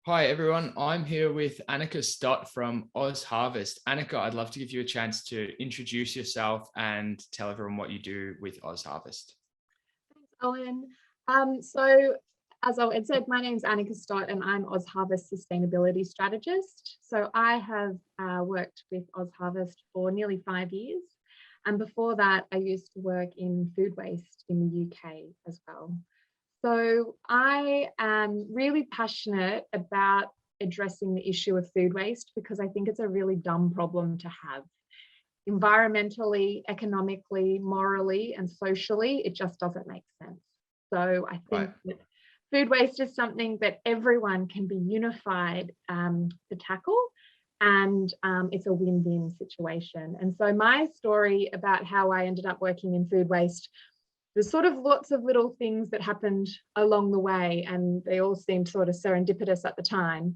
Hi everyone, I'm here with Annika Stott from OzHarvest. Annika, I'd love to give you a chance to introduce yourself and tell everyone what you do with OzHarvest. Thanks, Owen. So as Owen said, my name is Annika Stott and I'm OzHarvest Sustainability Strategist. So I have worked with OzHarvest for nearly 5 years. And before that, I used to work in food waste in the UK as well. So I am really passionate about addressing the issue of food waste because I think it's a really dumb problem to have. Environmentally, economically, morally, and socially, it just doesn't make sense. So I Right. think that food waste is something that everyone can be unified to tackle, and it's a win-win situation. And so my story about how I ended up working in food waste, there's sort of lots of little things that happened along the way, and they all seemed sort of serendipitous at the time.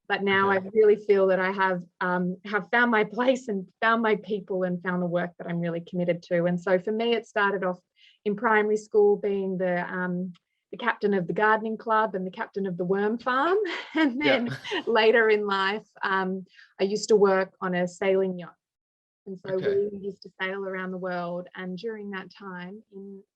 But now I Okay. really feel that I have found my place and found my people and found the work that I'm really committed to. And so for me, it started off in primary school being the captain of the gardening club and the captain of the worm farm. And Yeah. then later in life, I used to work on a sailing yacht. And so Okay. we used to sail around the world. And during that time,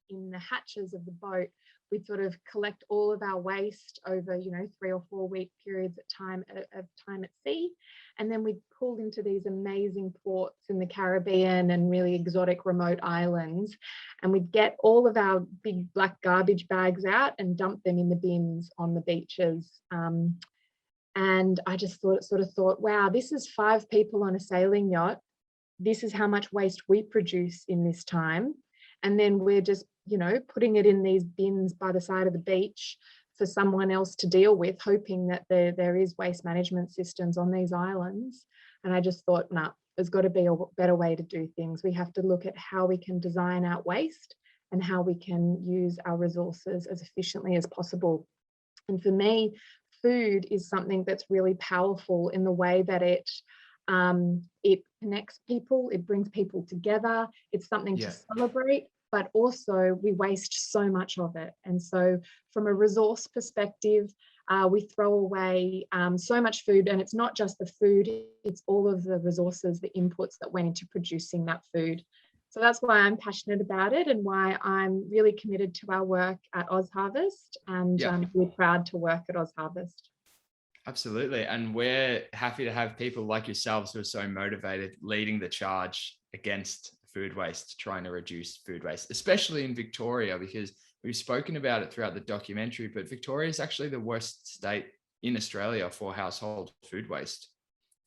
in the hatches of the boat, we'd sort of collect all of our waste over, 3 or 4 week periods of time at sea. And then we'd pull into these amazing ports in the Caribbean and really exotic remote islands. And we'd get all of our big black garbage bags out and dump them in the bins on the beaches. And I just thought, wow, this is 5 people on a sailing yacht. This is how much waste we produce in this time. And then we're just, putting it in these bins by the side of the beach for someone else to deal with, hoping that there is waste management systems on these islands. And I just thought, nah, there's got to be a better way to do things. We have to look at how we can design out waste and how we can use our resources as efficiently as possible. And for me, food is something that's really powerful in the way that it connects people, it brings people together, it's something to Yeah. celebrate, but also we waste so much of it. And so from a resource perspective, we throw away so much food, and it's not just the food, it's all of the resources, the inputs that went into producing that food. So that's why I'm passionate about it and why I'm really committed to our work at OzHarvest, and Yeah. we're proud to work at OzHarvest. Absolutely. And we're happy to have people like yourselves who are so motivated leading the charge against food waste, trying to reduce food waste, especially in Victoria, because we've spoken about it throughout the documentary, but Victoria is actually the worst state in Australia for household food waste,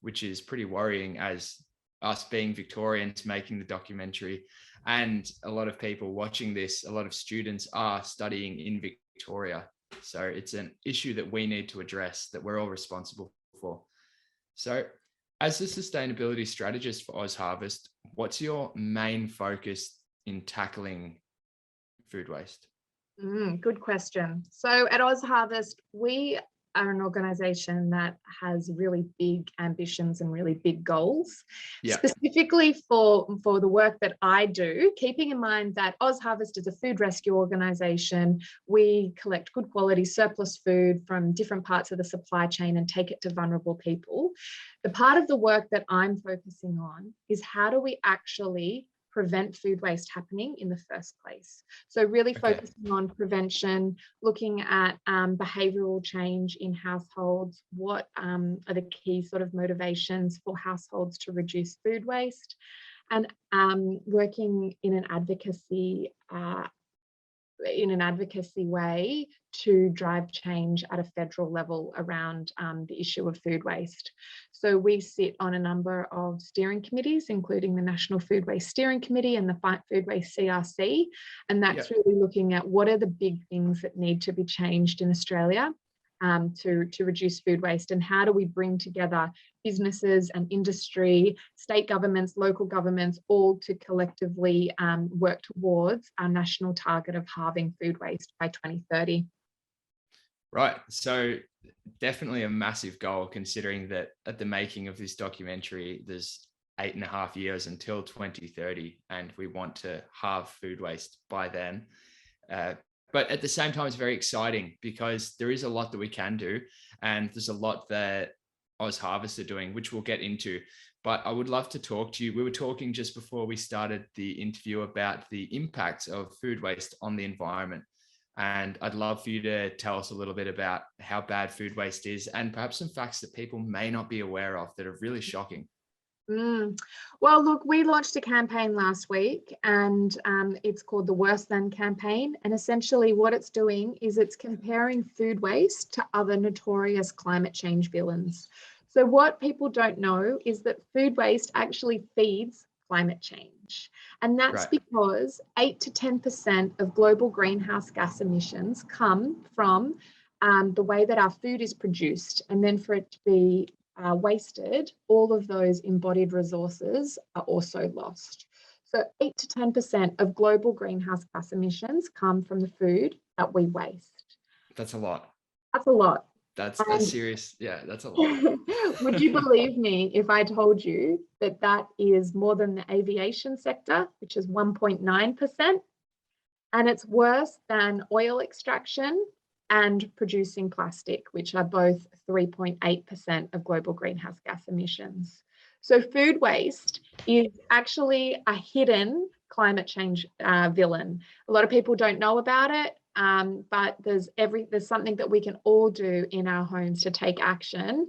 which is pretty worrying as us being Victorians making the documentary. And a lot of people watching this, a lot of students are studying in Victoria. So it's an issue that we need to address, that we're all responsible for. So as a sustainability strategist for OzHarvest, what's your main focus in tackling food waste? Good question. So at OzHarvest, we are an organisation that has really big ambitions and really big goals. Yeah. Specifically for the work that I do, keeping in mind that OzHarvest is a food rescue organisation. We collect good quality surplus food from different parts of the supply chain and take it to vulnerable people. The part of the work that I'm focusing on is how do we actually prevent food waste happening in the first place. So really Okay. focusing on prevention, looking at behavioural change in households, what are the key sort of motivations for households to reduce food waste, and working in an advocacy way to drive change at a federal level around the issue of food waste. So we sit on a number of steering committees, including the National Food Waste Steering Committee and the Fight Food Waste CRC. And Yeah. that's really looking at what are the big things that need to be changed in Australia to reduce food waste, and how do we bring together businesses and industry, state governments, local governments, all to collectively work towards our national target of halving food waste by 2030. Right. So definitely a massive goal, considering that at the making of this documentary, there's 8.5 years until 2030, and we want to halve food waste by then. But at the same time, it's very exciting because there is a lot that we can do, and there's a lot that OzHarvest are doing, which we'll get into. But I would love to talk to you. We were talking just before we started the interview about the impacts of food waste on the environment. And I'd love for you to tell us a little bit about how bad food waste is, and perhaps some facts that people may not be aware of that are really shocking. Well, look, we launched a campaign last week, and it's called the Worse Than campaign. And essentially what it's doing is it's comparing food waste to other notorious climate change villains. So what people don't know is that food waste actually feeds climate change. And that's Right. because 8 to 10% of global greenhouse gas emissions come from the way that our food is produced. And then for it to be wasted, all of those embodied resources are also lost. So 8 to 10% of global greenhouse gas emissions come from the food that we waste. That's a lot. That's a lot. That's a serious, yeah, that's a lot. Would you believe me if I told you that that is more than the aviation sector, which is 1.9%, and it's worse than oil extraction and producing plastic, which are both 3.8% of global greenhouse gas emissions. So food waste is actually a hidden climate change villain. A lot of people don't know about it, but there's something that we can all do in our homes to take action.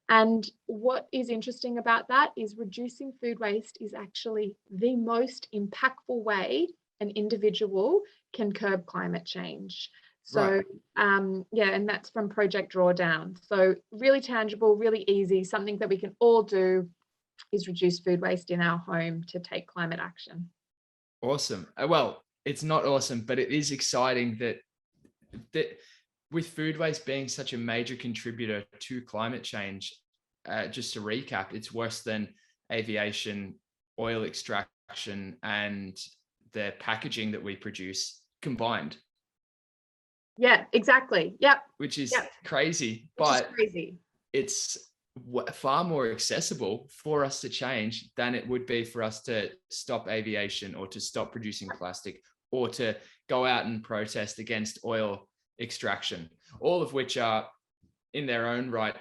And what is interesting about that is reducing food waste is actually the most impactful way an individual can curb climate change. So, Right. yeah, and that's from Project Drawdown. So really tangible, really easy, something that we can all do is reduce food waste in our home to take climate action. Awesome. Well, it's not awesome, but it is exciting that with food waste being such a major contributor to climate change, just to recap, it's worse than aviation, oil extraction, and the packaging that we produce combined. Yeah, exactly. Yep. Which is Yep. crazy, Which is but crazy. it's far more accessible for us to change than it would be for us to stop aviation or to stop producing plastic or to go out and protest against oil extraction, all of which are in their own right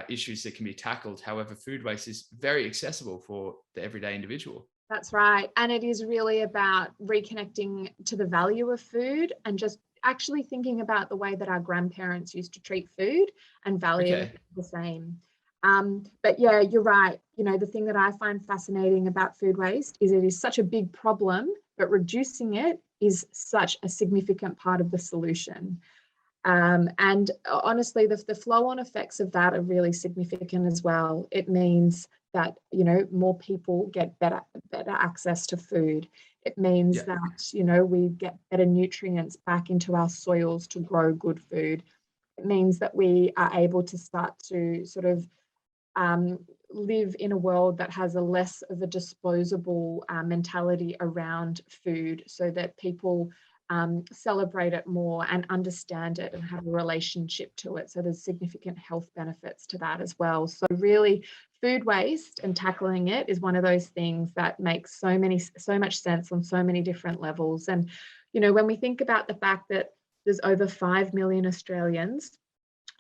issues that can be tackled. However, food waste is very accessible for the everyday individual. That's right. And it is really about reconnecting to the value of food and just actually thinking about the way that our grandparents used to treat food and value it the same. But yeah, you're right. You know, the thing that I find fascinating about food waste is it is such a big problem, but reducing it is such a significant part of the solution. And honestly, the flow-on effects of that are really significant as well. It means that, you know, more people get better access to food. It means that, you know, we get better nutrients back into our soils to grow good food. It means that we are able to start to sort of live in a world that has a less of a disposable mentality around food, so that people celebrate it more and understand it and have a relationship to it. So there's significant health benefits to that as well. So really, food waste and tackling it is one of those things that makes so much sense on so many different levels. And, you know, when we think about the fact that there's over 5 million Australians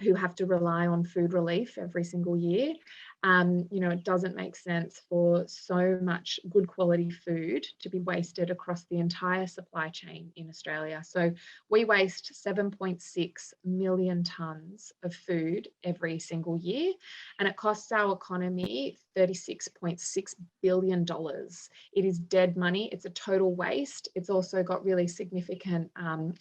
who have to rely on food relief every single year, you know, it doesn't make sense for so much good quality food to be wasted across the entire supply chain in Australia. So we waste 7.6 million tonnes of food every single year, and it costs our economy $36.6 billion. It is dead money. It's a total waste. It's also got really significant,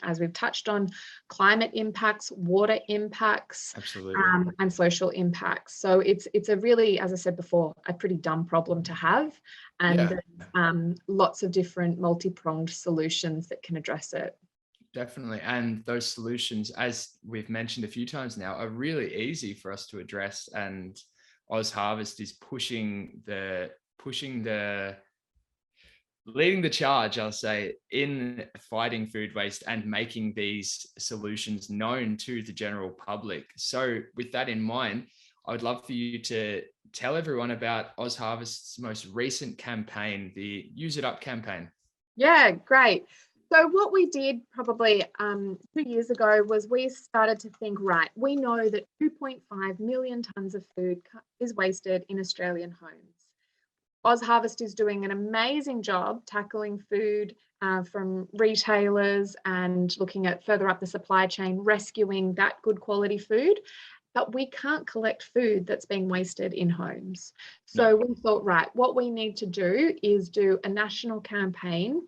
as we've touched on, climate impacts, water impacts, Absolutely. And social impacts. So it's a really, as I said before, a pretty dumb problem to have, and lots of different multi-pronged solutions that can address it. Definitely. And those solutions, as we've mentioned a few times now, are really easy for us to address. And OzHarvest is leading the charge, I'll say, in fighting food waste and making these solutions known to the general public. So with that in mind, I would love for you to tell everyone about OzHarvest's most recent campaign, the Use It Up campaign. Yeah, great. So what we did probably 2 years ago was we started to think, right, we know that 2.5 million tonnes of food is wasted in Australian homes. OzHarvest is doing an amazing job tackling food from retailers and looking at further up the supply chain, rescuing that good quality food. But we can't collect food that's being wasted in homes. So we thought, right, what we need to do is do a national campaign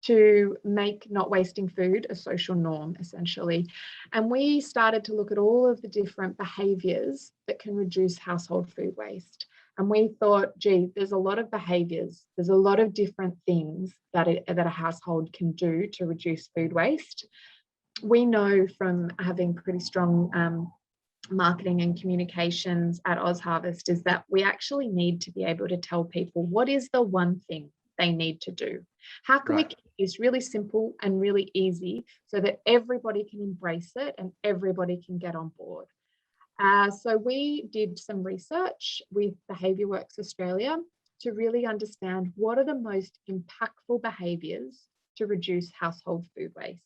to make not wasting food a social norm, essentially. And we started to look at all of the different behaviours that can reduce household food waste. And we thought, gee, there's a lot of behaviours, there's a lot of different things that a household can do to reduce food waste. We know from having pretty strong marketing and communications at OzHarvest is that we actually need to be able to tell people what is the one thing they need to do. How can we keep this really simple and really easy so that everybody can embrace it and everybody can get on board? So we did some research with Behaviour Works Australia to really understand what are the most impactful behaviours to reduce household food waste.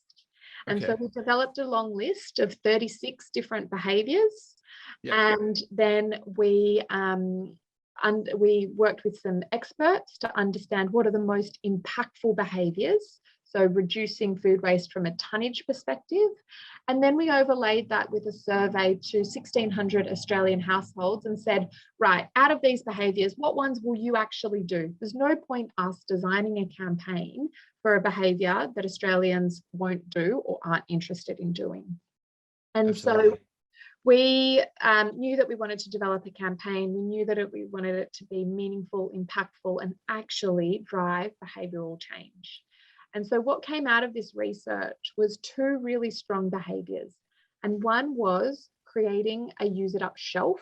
And so we developed a long list of 36 different behaviours, and then we worked with some experts to understand what are the most impactful behaviours, so reducing food waste from a tonnage perspective. And then we overlaid that with a survey to 1,600 Australian households and said, right, out of these behaviours, what ones will you actually do? There's no point us designing a campaign for a behaviour that Australians won't do or aren't interested in doing. And so we knew that we wanted to develop a campaign. We knew that we wanted it to be meaningful, impactful, and actually drive behavioural change. And so what came out of this research was two really strong behaviours. And one was creating a use it up shelf,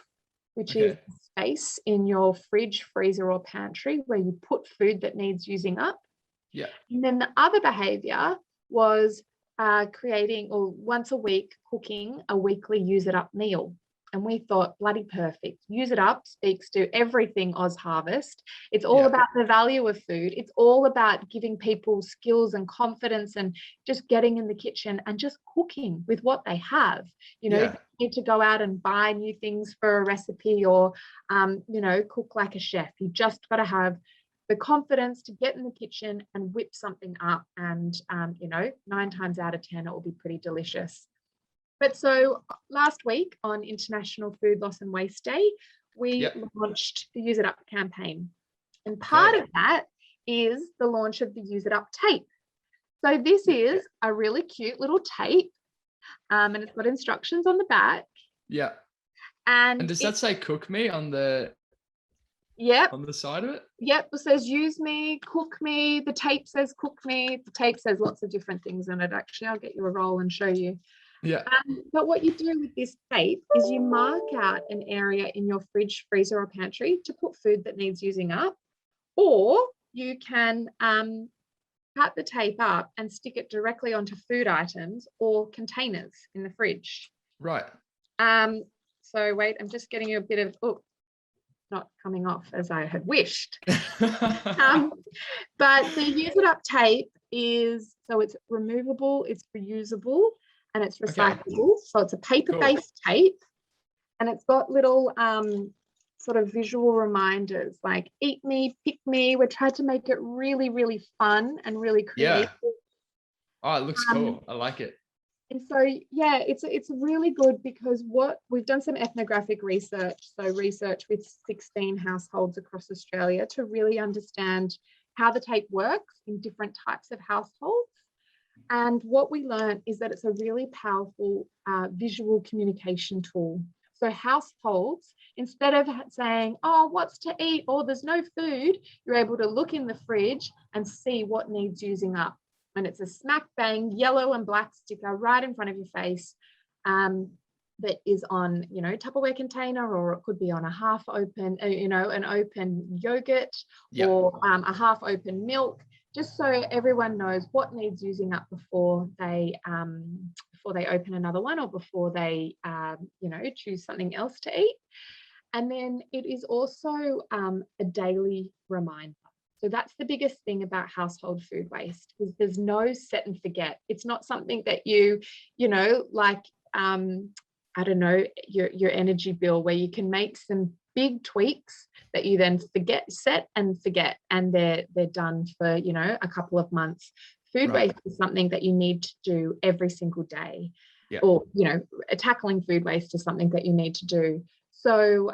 which is space in your fridge, freezer, or pantry where you put food that needs using up. And then the other behaviour was creating, or once a week, cooking a weekly use it up meal. And we thought, bloody perfect. Use it up speaks to everything OzHarvest. It's all about the value of food. It's all about giving people skills and confidence and just getting in the kitchen and just cooking with what they have. You know, you need to go out and buy new things for a recipe or, you know, cook like a chef. You just got to have the confidence to get in the kitchen and whip something up. And, you know, 9 times out of 10, it will be pretty delicious. But so last week on International Food Loss and Waste Day, we launched the Use It Up campaign. And part of that is the launch of the Use It Up tape. So this is a really cute little tape, and it's got instructions on the back. And does that say cook me on the on the side of it? It says use me, cook me. The tape says cook me. The tape says lots of different things on it. Actually, I'll get you a roll and show you. But what you do with this tape is you mark out an area in your fridge, freezer, or pantry to put food that needs using up, or you can cut the tape up and stick it directly onto food items or containers in the fridge. So wait, I'm just getting you a bit of not coming off as I had wished. But the Use It Up tape is, so it's removable, it's reusable, and it's recyclable. So it's a paper-based tape, and it's got little sort of visual reminders like eat me, pick me. We tried to make it really, really fun and really creative. It looks cool. I like it. And so, it's really good because what we've done some ethnographic research, so research with 16 households across Australia to really understand how the tape works in different types of households. And what we learned is that it's a really powerful visual communication tool. So households, instead of saying, oh, what's to eat, or there's no food, you're able to look in the fridge and see what needs using up. And it's a smack bang yellow and black sticker right in front of your face that is on, you know, Tupperware container, or it could be on a half open, you know, an open yogurt or a half open milk, just so everyone knows what needs using up before they open another one or before they, you know, choose something else to eat. And then it is also a daily reminder. So that's the biggest thing about household food waste, is there's no set and forget. It's not something that like, I don't know, your energy bill, where you can make some big tweaks that you then set and forget, and they're done for, a couple of months. Food Right. waste is something that you need to do every single day. Yeah. Or, tackling food waste is something that you need to do. So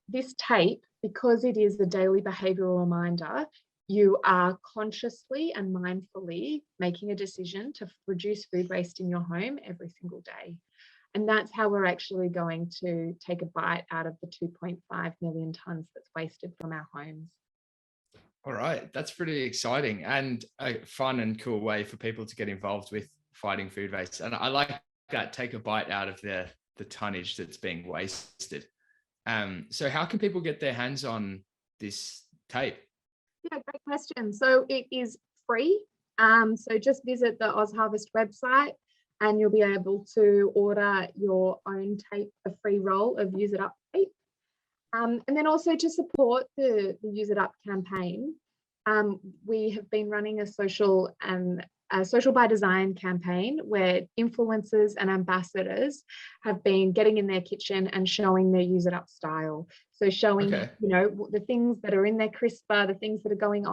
this tape, because it is a daily behavioral reminder, you are consciously and mindfully making a decision to reduce food waste in your home every single day. And that's how we're actually going to take a bite out of the 2.5 million tonnes that's wasted from our homes. All right. That's pretty exciting and a fun and cool way for people to get involved with fighting food waste. And I like that, take a bite out of the tonnage that's being wasted. So how can people get their hands on this tape? Yeah, great question. So it is free. So just visit the OzHarvest website and you'll be able to order your own tape, a free roll of Use It Up tape. And then also to support the Use It Up campaign, we have been running a social by design campaign where influencers and ambassadors have been getting in their kitchen and showing their Use It Up style. So showing, the things that are in their crisper, the things that are going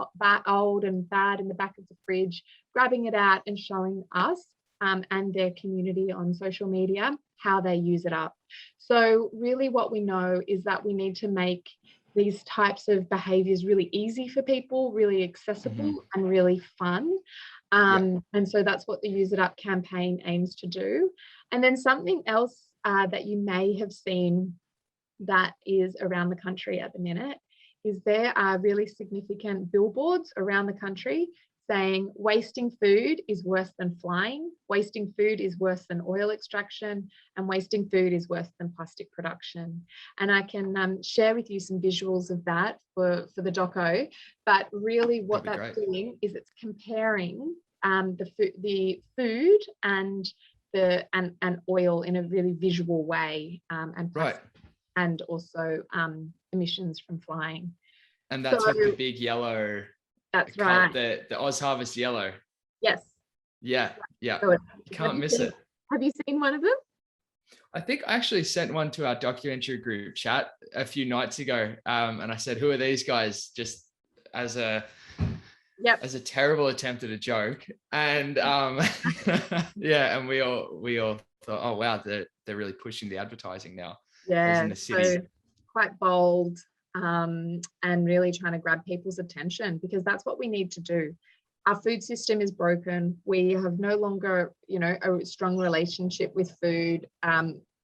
old and bad in the back of the fridge, grabbing it out and showing us and their community on social media how they use it up. So really what we know is that we need to make these types of behaviors really easy for people, really accessible and really fun. And so that's what the Use It Up campaign aims to do. And then something else that you may have seen that is around the country at the minute is there are really significant billboards around the country saying wasting food is worse than flying, wasting food is worse than oil extraction, and wasting food is worse than plastic production. And I can share with you some visuals of that for the doco. But really what that's doing is it's comparing the food and oil in a really visual way, and plastic, and also emissions from flying. And that's with the big yellow. That's right. The OzHarvest yellow. Yes. Yeah. So you can't miss it. Have you seen one of them? I think I actually sent one to our documentary group chat a few nights ago. And I said, who are these guys? Just as a terrible attempt at a joke. And and we all thought, oh wow, they're really pushing the advertising now. Yeah, in the city. so quite bold. And really trying to grab people's attention, because that's what we need to do. Our food system is broken. We have no longer, a strong relationship with food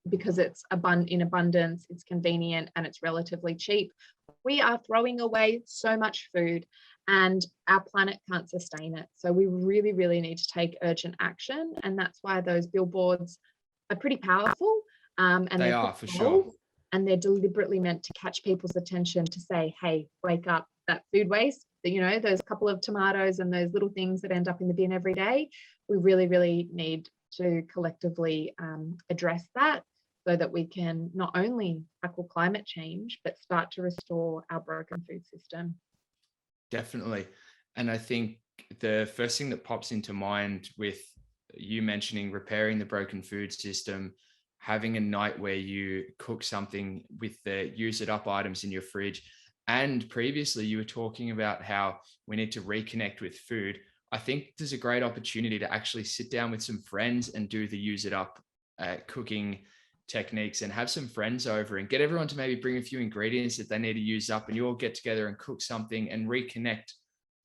because it's in abundance, it's convenient, and it's relatively cheap. We are throwing away so much food and our planet can't sustain it. So we really, really need to take urgent action. And that's why those billboards are pretty powerful. And they are for sure. And they're deliberately meant to catch people's attention to say, hey, wake up, that food waste, those couple of tomatoes and those little things that end up in the bin every day. We really, really need to collectively address that so that we can not only tackle climate change, but start to restore our broken food system. Definitely. And I think the first thing that pops into mind with you mentioning repairing the broken food system, having a night where you cook something with the Use It Up items in your fridge. And previously you were talking about how we need to reconnect with food. I think there's a great opportunity to actually sit down with some friends and do the Use It Up cooking techniques, and have some friends over and get everyone to maybe bring a few ingredients that they need to use up, and you all get together and cook something and reconnect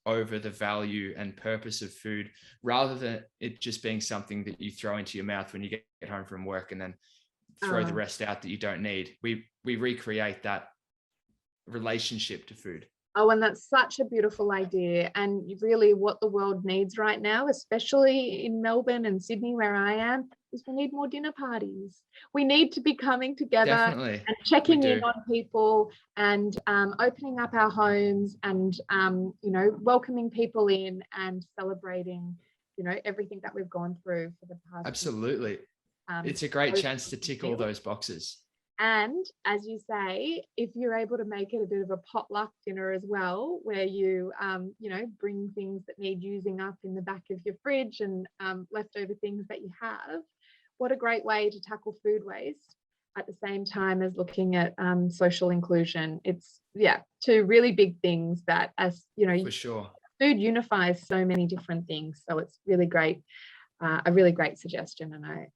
over the value and purpose of food, rather than it just being something that you throw into your mouth when you get home from work and then throw the rest out that you don't need. We recreate that relationship to food. Oh, and that's such a beautiful idea. And really what the world needs right now, especially in Melbourne and Sydney where I am, is we need more dinner parties. We need to be coming together and checking in on people and opening up our homes and, welcoming people in and celebrating, everything that we've gone through for the past. Absolutely. It's a great chance to tick all those boxes. And as you say, if you're able to make it a bit of a potluck dinner as well, where you, bring things that need using up in the back of your fridge and leftover things that you have, what a great way to tackle food waste at the same time as looking at social inclusion. It's, two really big things that, as you know, For sure. food unifies so many different things. So it's really great, a really great suggestion. And I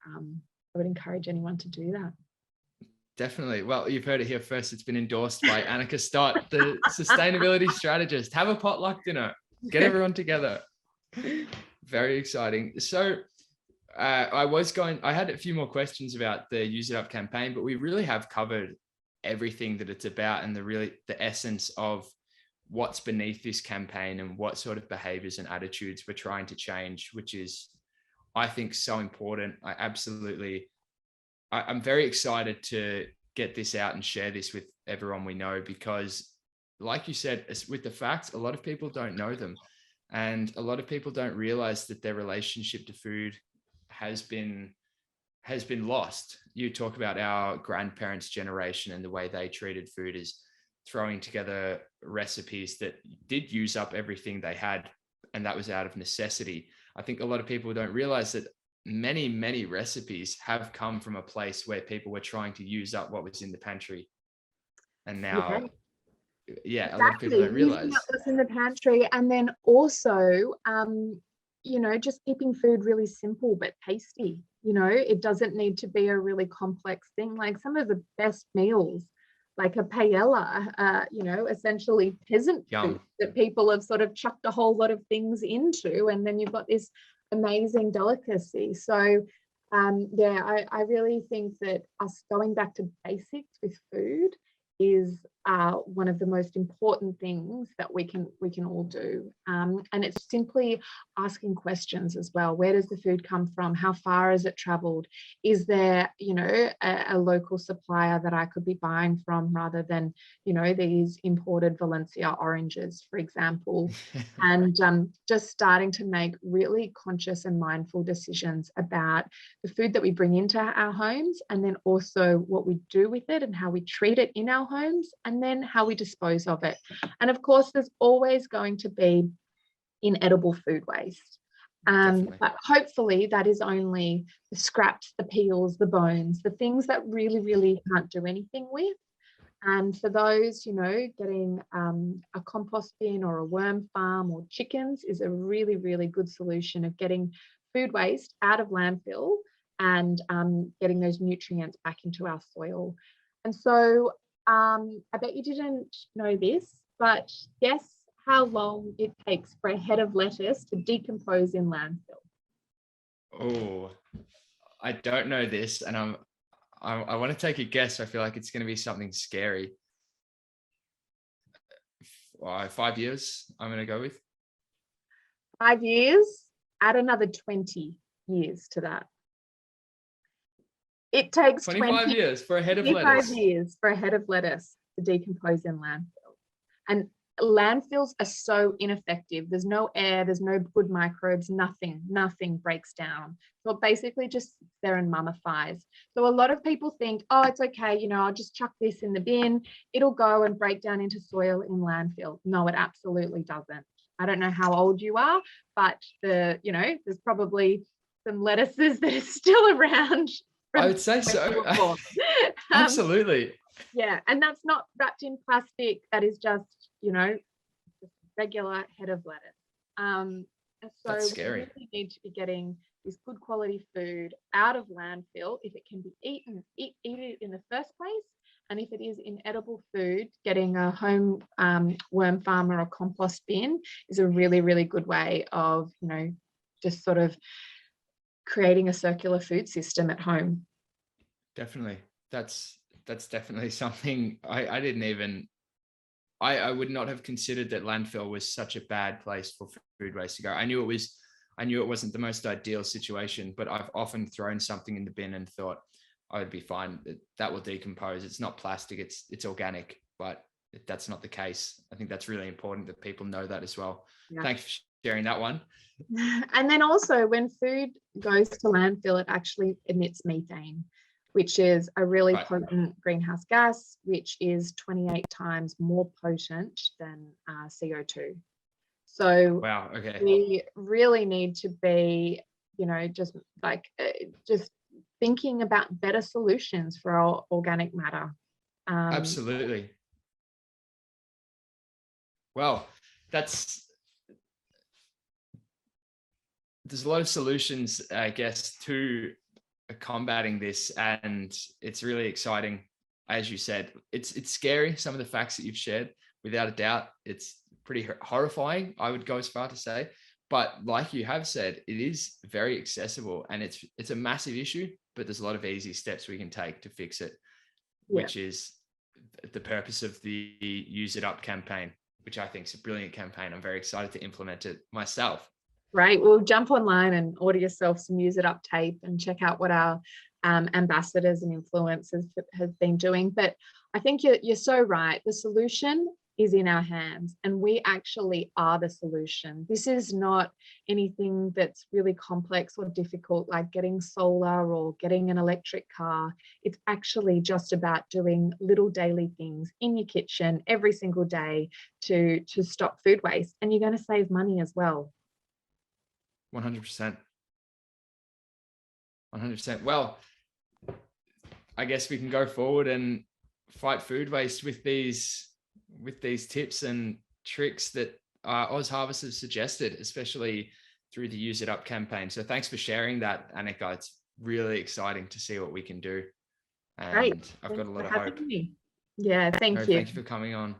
would encourage anyone to do that. Definitely. Well, you've heard it here first. It's been endorsed by Annika Stott, the sustainability strategist. Have a potluck dinner. Get everyone together. Very exciting. So I had a few more questions about the Use It Up campaign, but we really have covered everything that it's about and the essence of what's beneath this campaign and what sort of behaviors and attitudes we're trying to change, which is, I think, so important. I'm very excited to get this out and share this with everyone we know, because like you said, with the facts, a lot of people don't know them. And a lot of people don't realize that their relationship to food has been lost. You talk about our grandparents' generation and the way they treated food as throwing together recipes that did use up everything they had, and that was out of necessity. I think a lot of people don't realize that many recipes have come from a place where people were trying to use up what was in the pantry. And now, a lot of people don't realize what's in the pantry. And then also, just keeping food really simple but tasty. It doesn't need to be a really complex thing. Like some of the best meals, like a paella, essentially peasant food that people have sort of chucked a whole lot of things into, and then you've got this amazing delicacy. So I really think that us going back to basics with food is one of the most important things that we can all do, and it's simply asking questions as well. Where does the food come from? How far has it traveled? Is there a local supplier that I could be buying from, rather than these imported Valencia oranges, for example? And just starting to make really conscious and mindful decisions about the food that we bring into our homes, and then also what we do with it and how we treat it in our homes, and then how we dispose of it. And of course, there's always going to be inedible food waste. But hopefully that is only the scraps, the peels, the bones, the things that really can't do anything with. And for those, getting a compost bin or a worm farm or chickens is a really good solution of getting food waste out of landfill and getting those nutrients back into our soil. And so I bet you didn't know this, but guess how long it takes for a head of lettuce to decompose in landfill? Oh, I don't know this, and I want to take a guess. I feel like it's going to be something scary. 5 years, I'm going to go with. 5 years, add another 20 years to that. It takes 25 years for a head of lettuce. 25 years for a head of lettuce to decompose in landfill. And landfills are so ineffective. There's no air, there's no good microbes, nothing breaks down. So it basically just sits there and mummifies. So a lot of people think, oh, it's okay, I'll just chuck this in the bin, it'll go and break down into soil in landfill. No, it absolutely doesn't. I don't know how old you are, but there's probably some lettuces that are still around. I would say so. Absolutely. Yeah, and that's not wrapped in plastic. That is just, just regular head of lettuce. So that's scary. We really need to be getting this good quality food out of landfill. If it can be eaten, eat it in the first place. And if it is inedible food, getting a home worm farm or a compost bin is a really good way of, just sort of creating a circular food system at home. Definitely. That's definitely something I would not have considered that landfill was such a bad place for food waste to go. I knew it wasn't the most ideal situation, but I've often thrown something in the bin and thought I would be fine. That will decompose. It's not plastic, it's organic, but that's not the case. I think that's really important that people know that as well. Yeah. Thanks for sharing that one. And then also when food goes to landfill, it actually emits methane. which is a really Right. potent greenhouse gas, which is 28 times more potent than CO2. So Wow. Okay. we really need to be, just just thinking about better solutions for our organic matter. Absolutely. Well, there's a lot of solutions, I guess, to combating this, and it's really exciting. As you said, it's scary, some of the facts that you've shared. Without a doubt, it's pretty horrifying, I would go as far to say. But like you have said, it is very accessible, and it's a massive issue, but there's a lot of easy steps we can take to fix it, which is the purpose of the Use It Up campaign, which I think is a brilliant campaign. I'm very excited to implement it myself. Right. Well, jump online and order yourself some Use It Up tape and check out what our ambassadors and influencers have been doing. But I think you're so right. The solution is in our hands, and we actually are the solution. This is not anything that's really complex or difficult, like getting solar or getting an electric car. It's actually just about doing little daily things in your kitchen every single day to stop food waste, and you're going to save money as well. 100%. 100%. Well, I guess we can go forward and fight food waste with these tips and tricks that OzHarvest has suggested, especially through the Use It Up campaign. So thanks for sharing that, Annika. It's really exciting to see what we can do. And Great. I've got a lot of Thanks for hope. having me. Yeah, thank you. Thank you for coming on.